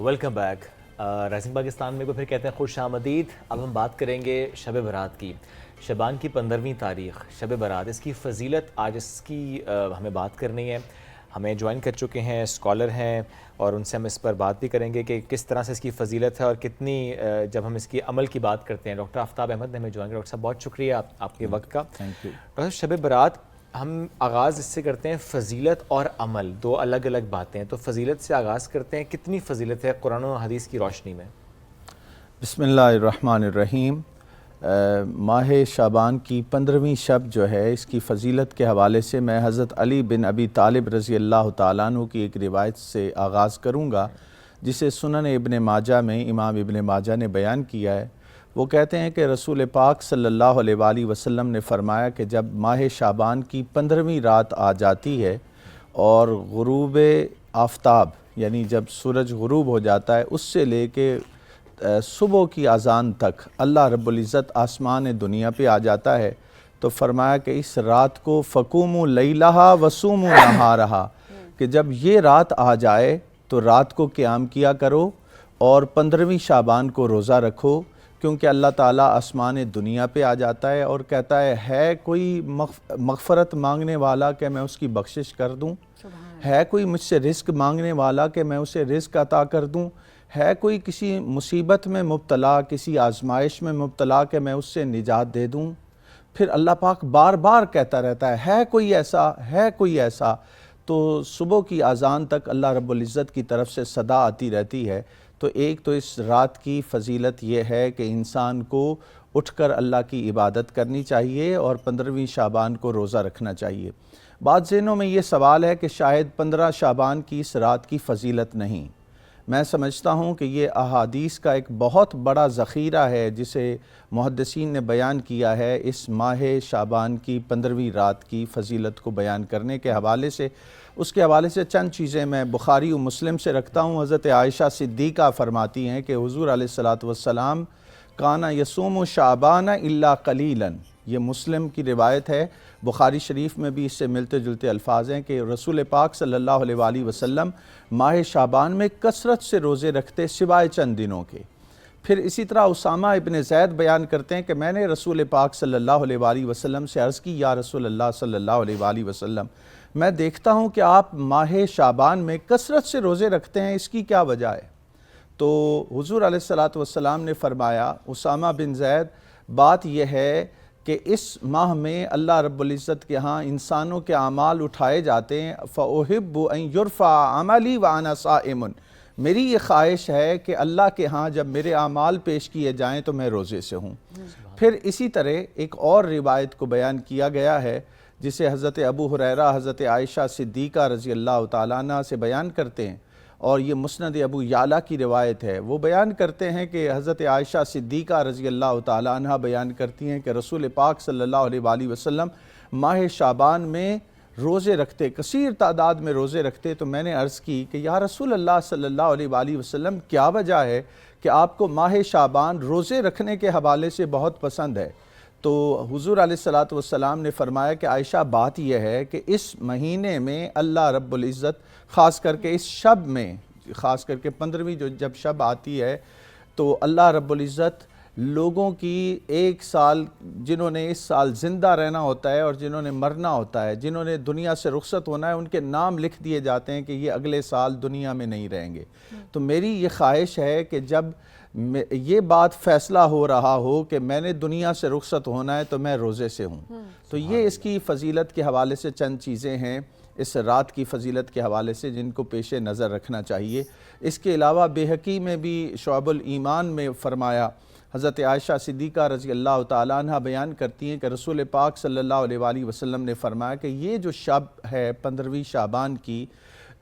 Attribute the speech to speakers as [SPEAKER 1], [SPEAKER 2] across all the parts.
[SPEAKER 1] Welcome back rising Pakistan میں کو پھر کہتے ہیں خوش آمدید۔ اب ہم بات کریں گے شب برات کی، شعبان کی 15ویں تاریخ شب برات، اس کی فضیلت آج اس کی ہمیں بات کرنی ہے۔ ہمیں جوائن کر چکے ہیں اسکالر ہیں اور ان سے ہم اس پر بات بھی کریں گے کہ کس طرح سے اس کی فضیلت ہے اور کتنی جب ہم اس کی عمل کی بات کرتے ہیں۔ ڈاکٹر آفتاب احمد نے ہمیں جوائن کیا۔ ڈاکٹر صاحب بہت شکریہ آپ کے وقت کا۔
[SPEAKER 2] Thank you.
[SPEAKER 1] ڈاکٹر صاحب شب برات ہم آغاز اس سے کرتے ہیں، فضیلت اور عمل دو الگ الگ باتیں ہیں، تو فضیلت سے آغاز کرتے ہیں۔ کتنی فضیلت ہے قرآن و حدیث کی روشنی میں؟
[SPEAKER 2] بسم اللہ الرحمن الرحیم۔ ماہ شعبان کی 15ویں شب جو ہے، اس کی فضیلت کے حوالے سے میں حضرت علی بن ابی طالب رضی اللہ تعالیٰ عنہ کی ایک روایت سے آغاز کروں گا، جسے سنن ابن ماجہ میں امام ابن ماجہ نے بیان کیا ہے۔ وہ کہتے ہیں کہ رسول پاک صلی اللہ علیہ وآلہ وسلم نے فرمایا کہ جب ماہ شعبان کی 15ویں رات آ جاتی ہے اور غروب آفتاب یعنی جب سورج غروب ہو جاتا ہے، اس سے لے کے صبح کی اذان تک اللہ رب العزت آسمان دنیا پہ آ جاتا ہے، تو فرمایا کہ اس رات کو فقوموا لیلہا وصوموا نہارہا، کہ جب یہ رات آ جائے تو رات کو قیام کیا کرو اور 15ویں شعبان کو روزہ رکھو، کیونکہ اللہ تعالیٰ آسمان دنیا پہ آ جاتا ہے اور کہتا ہے کوئی مغفرت مانگنے والا کہ میں اس کی بخشش کر دوں، ہے کوئی مجھ سے رزق مانگنے والا کہ میں اسے رزق عطا کر دوں، ہے کوئی کسی مصیبت میں مبتلا، کسی آزمائش میں مبتلا کہ میں اس سے نجات دے دوں۔ پھر اللہ پاک بار بار کہتا رہتا ہے کوئی ایسا، ہے کوئی ایسا، تو صبح کی اذان تک اللہ رب العزت کی طرف سے صدا آتی رہتی ہے۔ تو ایک تو اس رات کی فضیلت یہ ہے کہ انسان کو اٹھ کر اللہ کی عبادت کرنی چاہیے اور 15ویں شعبان کو روزہ رکھنا چاہیے۔ بعض ذہنوں میں یہ سوال ہے کہ شاید 15 شعبان کی اس رات کی فضیلت نہیں۔ میں سمجھتا ہوں کہ یہ احادیث کا ایک بہت بڑا ذخیرہ ہے جسے محدثین نے بیان کیا ہے اس ماہ شعبان کی 15ویں رات کی فضیلت کو بیان کرنے کے حوالے سے۔ اس کے حوالے سے چند چیزیں میں بخاری و مسلم سے رکھتا ہوں۔ حضرت عائشہ صدیقہ فرماتی ہیں کہ حضور علیہ السلام کانا یصوم شعبان الا قلیلا، یہ مسلم کی روایت ہے۔ بخاری شریف میں بھی اس سے ملتے جلتے الفاظ ہیں کہ رسول پاک صلی اللہ علیہ وآلہ وسلم ماہ شعبان میں کثرت سے روزے رکھتے سوائے چند دنوں کے۔ پھر اسی طرح اسامہ ابن زید بیان کرتے ہیں کہ میں نے رسول پاک صلی اللہ علیہ وآلہ وسلم سے عرض کی، یا رسول اللہ صلی اللہ علیہ وآلہ وسلم، میں دیکھتا ہوں کہ آپ ماہ شعبان میں کثرت سے روزے رکھتے ہیں، اس کی کیا وجہ ہے؟ تو حضور علیہ السلام نے فرمایا، اسامہ بن زید، بات یہ ہے کہ اس ماہ میں اللہ رب العزت کے ہاں انسانوں کے اعمال اٹھائے جاتے ہیں، فَأُحِبُّ أَن يُرْفَعَ عَمَلِي وَأَنَا صَائِمٌ، میری یہ خواہش ہے کہ اللہ کے ہاں جب میرے اعمال پیش کیے جائیں تو میں روزے سے ہوں۔ پھر اسی طرح ایک اور روایت کو بیان کیا گیا ہے جسے حضرت ابو ہریرہ حضرت عائشہ صدیقہ رضی اللہ تعالیٰ عنہ سے بیان کرتے ہیں، اور یہ مسند ابو یعلا کی روایت ہے۔ وہ بیان کرتے ہیں کہ حضرت عائشہ صدیقہ رضی اللہ تعالیٰ عنہ بیان کرتی ہیں کہ رسول پاک صلی اللہ علیہ وآلہ وسلم ماہ شعبان میں روزے رکھتے، کثیر تعداد میں روزے رکھتے، تو میں نے عرض کی کہ یا رسول اللہ صلی اللہ علیہ وآلہ وسلم، کیا وجہ ہے کہ آپ کو ماہ شعبان روزے رکھنے کے حوالے سے بہت پسند ہے؟ تو حضور علیہ السلام نے فرمایا کہ عائشہ، بات یہ ہے کہ اس مہینے میں اللہ رب العزت خاص کر کے اس شب میں، خاص کر کے 15ویں جب شب آتی ہے، تو اللہ رب العزت لوگوں کی ایک سال، جنہوں نے اس سال زندہ رہنا ہوتا ہے اور جنہوں نے مرنا ہوتا ہے، جنہوں نے دنیا سے رخصت ہونا ہے، ان کے نام لکھ دیے جاتے ہیں کہ یہ اگلے سال دنیا میں نہیں رہیں گے۔ تو میری یہ خواہش ہے کہ جب یہ بات فیصلہ ہو رہا ہو کہ میں نے دنیا سے رخصت ہونا ہے تو میں روزے سے ہوں۔ تو یہ اس کی فضیلت کے حوالے سے چند چیزیں ہیں اس رات کی فضیلت کے حوالے سے جن کو پیش نظر رکھنا چاہیے۔ اس کے علاوہ بیہقی میں بھی شعب الایمان میں فرمایا، حضرت عائشہ صدیقہ رضی اللہ تعالیٰ عنہ بیان کرتی ہیں کہ رسول پاک صلی اللہ علیہ وآلہ وسلم نے فرمایا کہ یہ جو شب ہے 15ویں شعبان کی،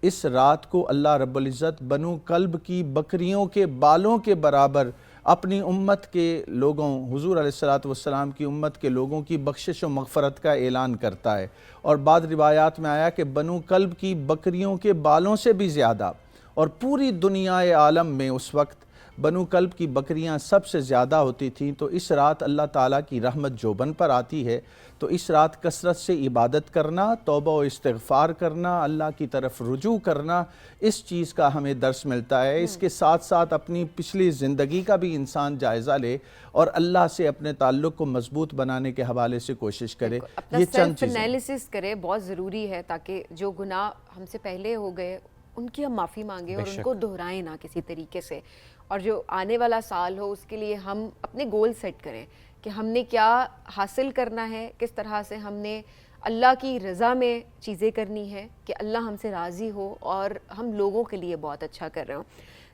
[SPEAKER 2] اس رات کو اللہ رب العزت بنو کلب کی بکریوں کے بالوں کے برابر اپنی امت کے لوگوں، حضور علیہ السلام کی امت کے لوگوں کی بخشش و مغفرت کا اعلان کرتا ہے۔ اور بعض روایات میں آیا کہ بنو کلب کی بکریوں کے بالوں سے بھی زیادہ، اور پوری دنیا عالم میں اس وقت بنو کلب کی بکریاں سب سے زیادہ ہوتی تھیں، تو اس رات اللہ تعالیٰ کی رحمت جوبن پر آتی ہے، تو اس رات کثرت سے عبادت کرنا، توبہ و استغفار کرنا، اللہ کی طرف رجوع کرنا، اس چیز کا ہمیں درس ملتا ہے۔ اس کے ساتھ ساتھ اپنی پچھلی زندگی کا بھی انسان جائزہ لے اور اللہ سے اپنے تعلق کو مضبوط بنانے کے حوالے سے کوشش کرے۔
[SPEAKER 3] اپنا
[SPEAKER 2] یہ چند
[SPEAKER 3] سیلف
[SPEAKER 2] چیزیں
[SPEAKER 3] انالیسس کرے، بہت ضروری ہے، تاکہ جو گناہ ہم سے پہلے ہو گئے ان کی ہم معافی مانگیں اور ان کو دہرائیں نہ کسی طریقے سے، اور جو آنے والا سال ہو اس کے لیے ہم اپنے گول سیٹ کریں کہ ہم نے کیا حاصل کرنا ہے، کس طرح سے ہم نے اللہ کی رضا میں چیزیں کرنی ہے کہ اللہ ہم سے راضی ہو اور ہم لوگوں کے لیے بہت اچھا کر رہے ہوں۔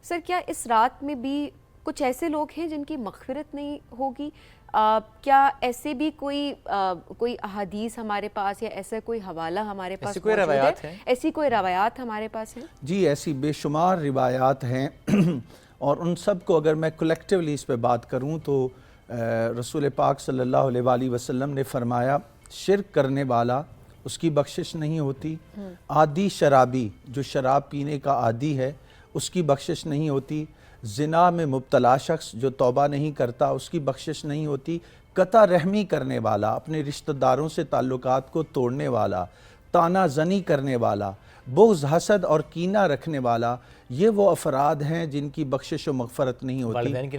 [SPEAKER 3] سر، کیا اس رات میں بھی کچھ ایسے لوگ ہیں جن کی مغفرت نہیں ہوگی؟ کیا ایسے بھی کوئی احادیث ہمارے پاس یا ایسا کوئی حوالہ ہمارے پاس موجود ہے؟ ایسی کوئی روایات ہمارے پاس ہیں؟
[SPEAKER 2] جی، ایسی بے شمار روایات ہیں اور ان سب کو اگر میں کلیکٹیولی اس پہ بات کروں تو رسول پاک صلی اللہ علیہ وآلہ وسلم نے فرمایا، شرک کرنے والا اس کی بخشش نہیں ہوتی، عادی شرابی جو شراب پینے کا عادی ہے اس کی بخشش نہیں ہوتی، زنا میں مبتلا شخص جو توبہ نہیں کرتا اس کی بخشش نہیں ہوتی، قطع رحمی کرنے والا، اپنے رشتہ داروں سے تعلقات کو توڑنے والا، تانا زنی کرنے والا، بغض حسد اور کینہ رکھنے والا، یہ وہ افراد ہیں جن کی بخشش و مغفرت نہیں ہوتی۔ والدین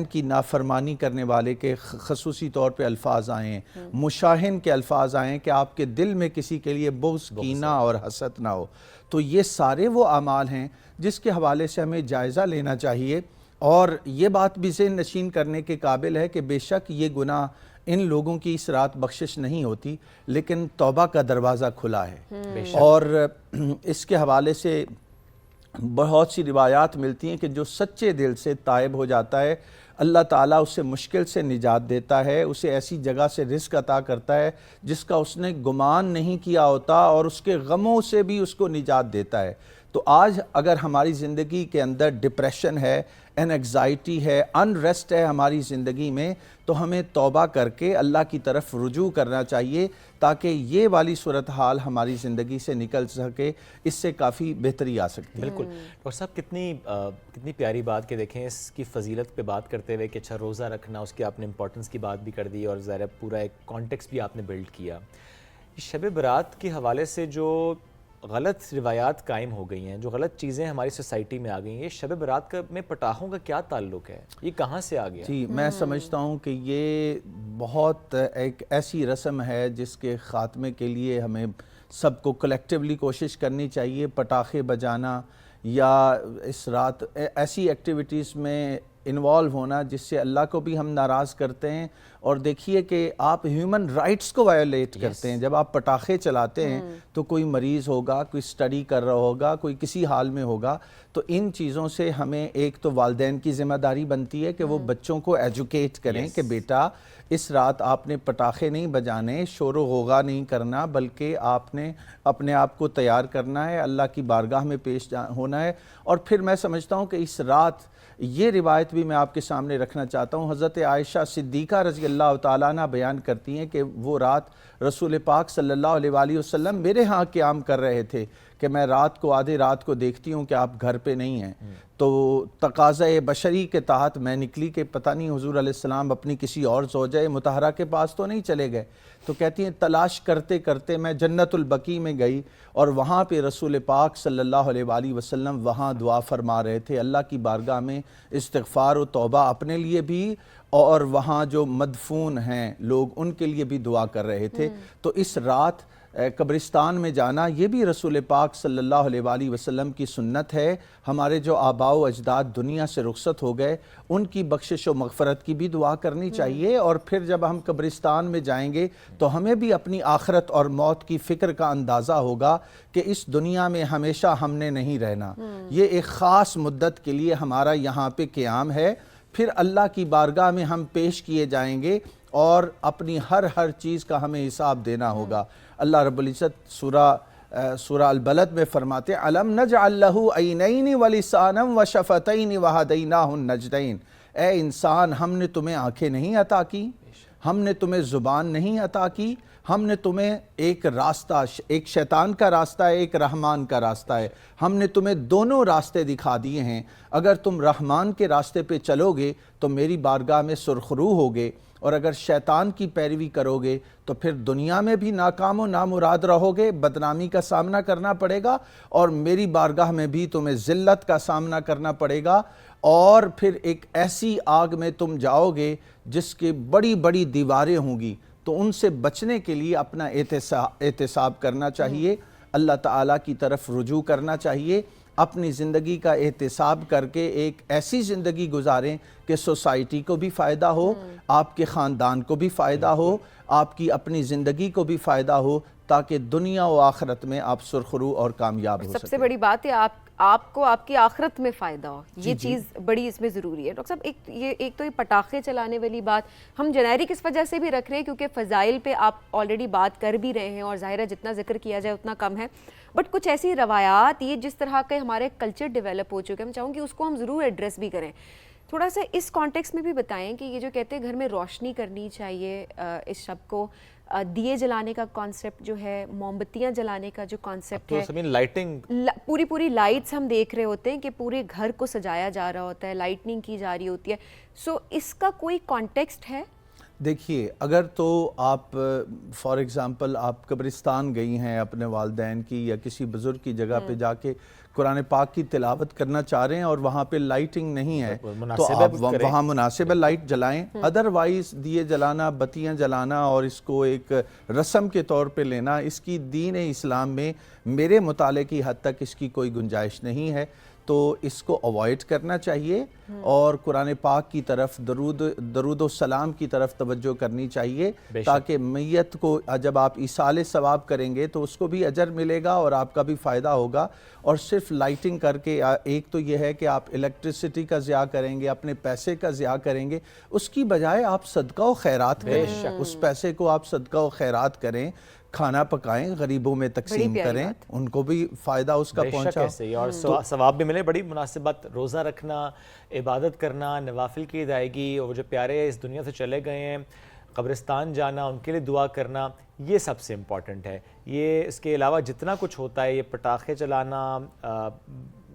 [SPEAKER 2] کی نافرمانی کرنے والے کے خصوصی طور پہ الفاظ آئے ہیں، مشاہن کے الفاظ آئے ہیں کہ آپ کے دل میں کسی کے لیے بغض، کینہ اور حسد نہ ہو۔ تو یہ سارے وہ اعمال ہیں جس کے حوالے سے ہمیں جائزہ لینا چاہیے، اور یہ بات بھی ذہن نشین کرنے کے قابل ہے کہ بے شک یہ گناہ ان لوگوں کی اس رات بخشش نہیں ہوتی، لیکن توبہ کا دروازہ کھلا ہے۔ اور اس کے حوالے سے بہت سی روایات ملتی ہیں کہ جو سچے دل سے تائب ہو جاتا ہے، اللہ تعالیٰ اسے مشکل سے نجات دیتا ہے، اسے ایسی جگہ سے رزق عطا کرتا ہے جس کا اس نے گمان نہیں کیا ہوتا، اور اس کے غموں سے بھی اس کو نجات دیتا ہے۔ تو آج اگر ہماری زندگی کے اندر ڈپریشن ہے، انگزائٹی ہے، انریسٹ ہے ہماری زندگی میں، تو ہمیں توبہ کر کے اللہ کی طرف رجوع کرنا چاہیے تاکہ یہ والی صورتحال ہماری زندگی سے نکل سکے، اس سے کافی بہتری آ سکتی ہے۔
[SPEAKER 1] بالکل ڈاکٹر صاحب، کتنی پیاری بات کہ دیکھیں اس کی فضیلت پہ بات کرتے ہوئے کہ اچھا روزہ رکھنا، اس کی آپ نے امپورٹنس کی بات بھی کر دی اور ظاہر پورا ایک کانٹیکس بھی آپ نے بلڈ کیا۔ شب برات کے حوالے سے جو غلط روایات قائم ہو گئی ہیں، جو غلط چیزیں ہماری سوسائٹی میں آ گئی ہیں، یہ شب برات میں پٹاخوں کا کیا تعلق ہے؟ یہ کہاں سے آ گیا؟
[SPEAKER 2] جی، میں سمجھتا ہوں کہ یہ بہت ایک ایسی رسم ہے جس کے خاتمے کے لیے ہمیں سب کو کلیکٹیولی کوشش کرنی چاہیے۔ پٹاخے بجانا یا اس رات ایسی ایکٹیویٹیز میں انوالو ہونا جس سے اللہ کو بھی ہم ناراض کرتے ہیں، اور دیکھیے کہ آپ ہیومن رائٹس کو وائلیٹ کرتے ہیں۔ جب آپ پٹاخے چلاتے ہیں تو کوئی مریض ہوگا، کوئی سٹڈی کر رہا ہوگا، کوئی کسی حال میں ہوگا، تو ان چیزوں سے ہمیں ایک تو والدین کی ذمہ داری بنتی ہے کہ وہ بچوں کو ایجوکیٹ کریں کہ بیٹا اس رات آپ نے پٹاخے نہیں بجانے، شور و غوغا نہیں کرنا، بلکہ آپ نے اپنے آپ کو تیار کرنا ہے، اللہ کی بارگاہ میں پیش ہونا ہے۔ اور پھر میں سمجھتا ہوں کہ اس رات یہ روایت بھی میں آپ کے سامنے رکھنا چاہتا ہوں، حضرت عائشہ صدیقہ رضی اللہ تعالیٰ عنہ بیان کرتی ہیں کہ وہ رات رسول پاک صلی اللہ علیہ وآلہ وسلم میرے ہاں قیام کر رہے تھے کہ میں رات کو آدھے رات کو دیکھتی ہوں کہ آپ گھر پہ نہیں ہیں، تو تقاضۂ بشری کے تحت میں نکلی کہ پتہ نہیں حضور علیہ السلام اپنی کسی اور زوجہ مطہرہ کے پاس تو نہیں چلے گئے۔ تو کہتی ہیں تلاش کرتے کرتے میں جنت البقیع میں گئی، اور وہاں پہ رسول پاک صلی اللہ علیہ وآلہ وسلم وہاں دعا فرما رہے تھے، اللہ کی بارگاہ میں استغفار و توبہ اپنے لیے بھی اور وہاں جو مدفون ہیں لوگ ان کے لیے بھی دعا کر رہے تھے۔ تو اس رات قبرستان میں جانا یہ بھی رسول پاک صلی اللہ علیہ وآلہ وسلم کی سنت ہے۔ ہمارے جو آباء و اجداد دنیا سے رخصت ہو گئے ان کی بخشش و مغفرت کی بھی دعا کرنی چاہیے، اور پھر جب ہم قبرستان میں جائیں گے تو ہمیں بھی اپنی آخرت اور موت کی فکر کا اندازہ ہوگا کہ اس دنیا میں ہمیشہ ہم نے نہیں رہنا، یہ ایک خاص مدت کے لیے ہمارا یہاں پہ قیام ہے، پھر اللہ کی بارگاہ میں ہم پیش کیے جائیں گے اور اپنی ہر چیز کا ہمیں حساب دینا ہوگا۔ اللہ رب العزت سورہ البلد میں فرماتے ہیں علم نجعل لہ عینین ولسانا وشفتین وہدیناہ النجدین، اے انسان ہم نے تمہیں آنکھیں نہیں عطا کی، ہم نے تمہیں زبان نہیں عطا کی، ہم نے تمہیں ایک راستہ، ایک شیطان کا راستہ ہے، ایک رحمان کا راستہ ہے، ہم نے تمہیں دونوں راستے دکھا دیے ہیں، اگر تم رحمان کے راستے پہ چلو گے تو میری بارگاہ میں سرخرو ہوگے، اور اگر شیطان کی پیروی کرو گے تو پھر دنیا میں بھی ناکام و نامراد رہو گے، بدنامی کا سامنا کرنا پڑے گا، اور میری بارگاہ میں بھی تمہیں ذلت کا سامنا کرنا پڑے گا، اور پھر ایک ایسی آگ میں تم جاؤ گے جس کی بڑی بڑی دیواریں ہوں گی۔ تو ان سے بچنے کے لیے اپنا احتساب کرنا چاہیے، اللہ تعالیٰ کی طرف رجوع کرنا چاہیے، اپنی زندگی کا احتساب کر کے ایک ایسی زندگی گزاریں کہ سوسائٹی کو بھی فائدہ ہو، آپ کے خاندان کو بھی فائدہ ہو، آپ کی اپنی زندگی کو بھی فائدہ ہو، تاکہ دنیا و آخرت میں آپ سرخرو اور کامیاب ہو سکیں۔
[SPEAKER 3] سب سے بڑی بات ہے آپ کو آپ کی آخرت میں فائدہ ہو، یہ چیز بڑی اس میں ضروری ہے۔ ڈاکٹر صاحب ایک تو یہ پٹاخے چلانے والی بات ہم جنیرک اس وجہ سے بھی رکھ رہے ہیں کیونکہ فضائل پہ آپ آلریڈی بات کر بھی رہے ہیں، اور ظاہر ہے جتنا ذکر کیا جائے اتنا کم ہے، بٹ کچھ ایسی روایات یہ جس طرح کے ہمارے کلچر ڈیولپ ہو چکے ہیں، میں چاہوں گی اس کو ہم ضرور ایڈریس بھی کریں۔ تھوڑا سا اس کانٹیکس میں بھی بتائیں کہ یہ جو کہتے ہیں گھر میں روشنی کرنی چاہیے اس شب کو، دیے جلانے کا کانسیپٹ جو ہے، موم بتیاں جلانے کا جو کانسیپٹ ہے،
[SPEAKER 1] لائٹنگ
[SPEAKER 3] پوری لائٹس ہم دیکھ رہے ہوتے ہیں کہ پورے گھر کو سجایا جا رہا ہوتا ہے، لائٹنگ کی جا رہی ہوتی ہے، سو اس کا کوئی کانٹیکسٹ ہے؟
[SPEAKER 2] دیکھیے، اگر تو آپ فار ایگزامپل آپ قبرستان گئی ہیں اپنے والدین کی یا کسی بزرگ کی جگہ پہ جا کے قرآن پاک کی تلاوت کرنا چاہ رہے ہیں اور وہاں پہ لائٹنگ نہیں ہے تو آپ وہاں مناسب لائٹ جلائیں، ادروائز دیے جلانا، بتیاں جلانا اور اس کو ایک رسم کے طور پہ لینا، اس کی دین اسلام میں میرے مطالعے کی حد تک اس کی کوئی گنجائش نہیں ہے، تو اس کو اوائڈ کرنا چاہیے اور قرآن پاک کی طرف درود و سلام کی طرف توجہ کرنی چاہیے، تاکہ میت کو جب آپ ایصال ثواب کریں گے تو اس کو بھی اجر ملے گا اور آپ کا بھی فائدہ ہوگا۔ اور صرف لائٹنگ کر کے، ایک تو یہ ہے کہ آپ الیکٹریسٹی کا ضیاع کریں گے، اپنے پیسے کا ضیاع کریں گے، اس کی بجائے آپ صدقہ و خیرات کریں، اس پیسے کو آپ صدقہ و خیرات کریں، کھانا پکائیں، غریبوں میں تقسیم کریں، ان کو بھی فائدہ اس کا پہنچا
[SPEAKER 1] اور ثواب بھی ملے۔ بڑی مناسب بات، روزہ رکھنا، عبادت کرنا، نوافل کی ادائیگی، اور جو پیارے اس دنیا سے چلے گئے ہیں قبرستان جانا، ان کے لیے دعا کرنا، یہ سب سے امپورٹنٹ ہے۔ یہ اس کے علاوہ جتنا کچھ ہوتا ہے، یہ پٹاخے چلانا،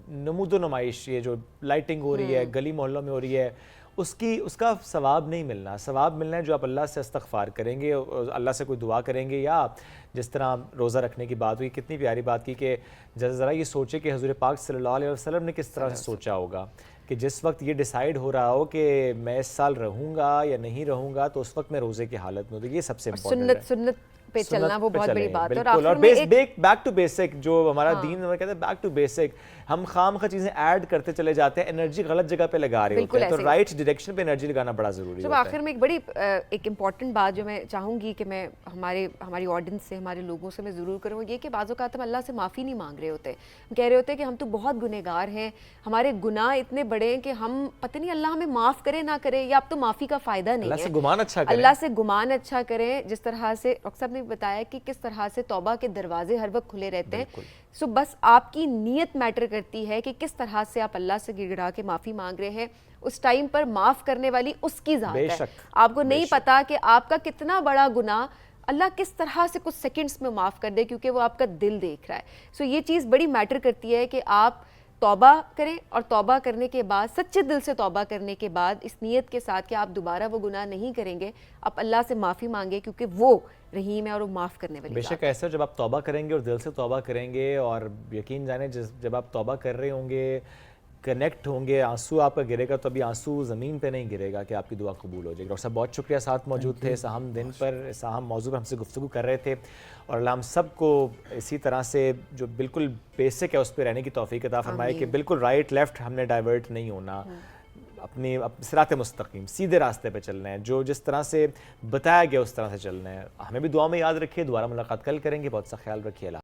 [SPEAKER 1] نمود و نمائش، یہ جو لائٹنگ ہو رہی ہے گلی محلوں میں ہو رہی ہے، اس کا ثواب نہیں ملنا۔ ثواب ملنا ہے جو آپ اللہ سے استغفار کریں گے، اللہ سے کوئی دعا کریں گے، یا جس طرح روزہ رکھنے کی بات ہوئی، کتنی پیاری بات کی کہ ذرا یہ سوچے کہ حضور پاک صلی اللہ علیہ وسلم نے کس طرح سے سوچا ہوگا کہ جس وقت یہ ڈیسائیڈ ہو رہا ہو کہ میں اس سال رہوں گا یا نہیں رہوں گا، تو اس وقت میں روزے کی حالت میں ہوں۔ تو یہ سب سے امپورٹنٹ ہے،
[SPEAKER 3] سنت پہ چلنا وہ بہت بڑی بات ہے۔
[SPEAKER 1] اور بیک ٹو بیسک، جو ہمارا دین ہمیں کہتا ہے بیک ٹو بیسک، ہم خام خواہ چیزیں ایڈ کرتے چلے جاتے ہیں، انرجی غلط جگہ پہ لگا رہے ہوتے ہیں، تو رائٹ ڈائریکشن پہ انرجی لگانا بڑا ضروری ہوتا ہے۔
[SPEAKER 3] آخر میں ایک بڑی ایک امپورٹنٹ بات جو میں چاہوں گی کہ میں ہماری آڈینس سے، ہمارے لوگوں سے میں ضرور کروں، یہ کہ بعض اوقات ہم اللہ سے معافی نہیں مانگ رہے ہوتے، ہم کہہ رہے ہوتے ہیں کہ ہم تو بہت گنہگار ہیں، ہمارے گناہ اتنے بڑے ہیں کہ ہم پتہ نہیں اللہ ہمیں معاف کرے نہ کرے، یا اب تو معافی کا فائدہ نہیں ہے،
[SPEAKER 1] اللہ سے گمان اچھا کریں،
[SPEAKER 3] اللہ سے گمان اچھا کریں، جس طرح سے ڈاکٹر صاحب نے بتایا کہ کس طرح سے توبہ کے دروازے ہر وقت کھلے رہتے ہیں۔ سو بس آپ کی نیت میٹر کرتی ہے کہ کس طرح سے آپ اللہ سے گڑ گڑا کے معافی مانگ رہے ہیں، اس ٹائم پر معاف کرنے والی اس کی ذات ہے، آپ کو نہیں پتا کہ آپ کا کتنا بڑا گناہ اللہ کس طرح سے کچھ سیکنڈز میں معاف کر دے، کیونکہ وہ آپ کا دل دیکھ رہا ہے۔ سو یہ چیز بڑی میٹر کرتی ہے کہ آپ توبہ کریں، اور توبہ کرنے کے بعد، سچے دل سے توبہ کرنے کے بعد، اس نیت کے ساتھ کہ آپ دوبارہ وہ گناہ نہیں کریں گے، آپ اللہ سے معافی مانگے، کیونکہ وہ رحیم ہے اور وہ معاف کرنے والی ذات ہے۔
[SPEAKER 1] بے شک ایسا جب آپ توبہ کریں گے اور دل سے توبہ کریں گے، اور یقین جانیں جب آپ توبہ کر رہے ہوں گے، کنیکٹ ہوں گے، آنسو آپ کا گرے گا، تو ابھی آنسو زمین پہ نہیں گرے گا کہ آپ کی دعا قبول ہو جائے گی۔ ڈاکٹر صاحب بہت شکریہ، ساتھ موجود تھے، اس اہم دن پر، اس اہم موضوع پر ہم سے گفتگو کر رہے تھے، اور اللہ ہم سب کو اسی طرح سے جو بالکل بیسک ہے اس پہ رہنے کی توفیق عطا فرمائے کہ بالکل رائٹ لیفٹ ہم نے ڈائیورٹ نہیں ہونا، اپنی صراط مستقیم سیدھے راستے پہ چلنا ہے، جو جس طرح سے بتایا گیا اس طرح سے چلنا ہے۔ ہمیں بھی دعا میں یاد رکھیے، دوبارہ ملاقات کل کریں گے، بہت سا خیال رکھیے۔ اللہ